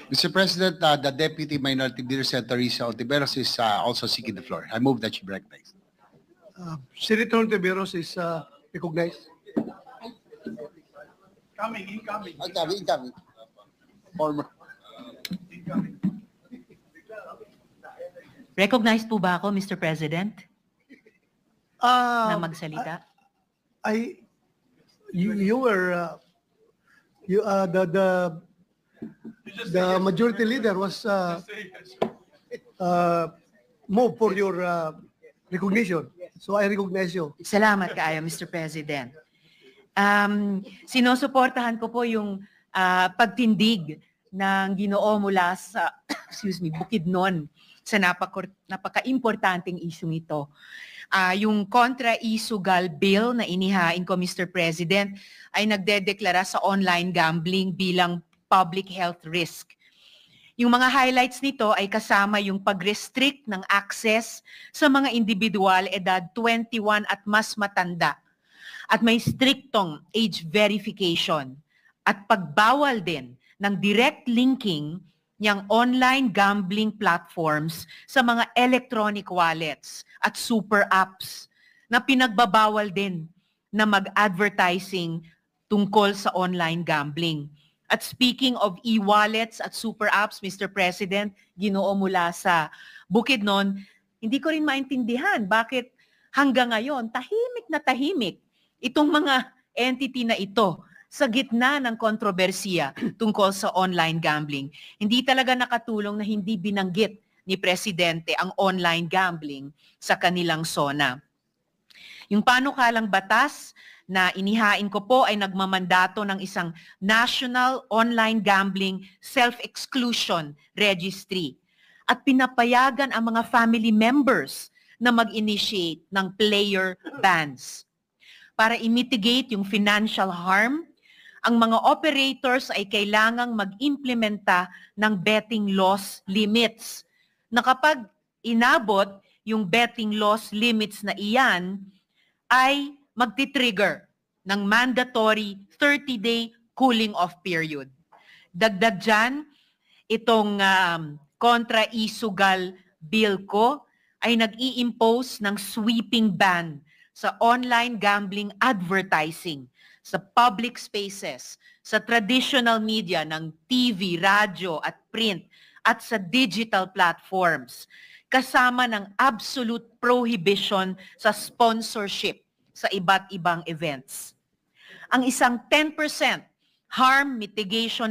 Mr. President, the Deputy Minority Leader, Senator Risa Ontiveros, is also seeking the floor. I move that she be recognized. Senator Ontiveros is recognized. Incoming. Former. Recognized po ba ako, Mr. President, na magsalita? You were the majority leader was moved for your recognition. So I recognize you. Salamat kaayo, Mr. President. Sinusuportahan ko po yung pagtindig ng Ginoo mula sa Bukidnon sa napaka-importanteng isyung ito. Yung kontra-isugal bill na inihain ko, Mr. President, ay nagdedeklara sa online gambling bilang public health risk. Yung mga highlights nito ay kasama yung pag-restrict ng access sa mga individual edad 21 at mas matanda at may striktong age verification at pagbawal din ng direct linking niyang online gambling platforms sa mga electronic wallets at super apps na pinagbabawal din na mag-advertising tungkol sa online gambling. At speaking of e-wallets at super apps, Mr. President, Ginoo mula sa Bukidnon, hindi ko rin maintindihan bakit hanggang ngayon tahimik itong mga entity na ito sa gitna ng kontrobersiya tungkol sa online gambling. Hindi talaga nakatulong na hindi binanggit ni Presidente ang online gambling sa kanilang SONA. Yung panukalang batas na inihain ko po ay nagmamandato ng isang National Online Gambling Self-Exclusion Registry at pinapayagan ang mga family members na mag-initiate ng player bans. Para i-mitigate yung financial harm, ang mga operators ay kailangang mag-implementa ng betting loss limits na kapag inabot yung betting loss limits na iyan, ay magti-trigger ng mandatory 30-day cooling off period. Dagdag dyan, itong kontra-isugal bill ko ay nag-i-impose ng sweeping ban sa online gambling advertising sa public spaces, sa traditional media ng TV, radyo at print, at sa digital platforms, kasama ng absolute prohibition sa sponsorship sa iba't ibang events. Ang isang 10% harm mitigation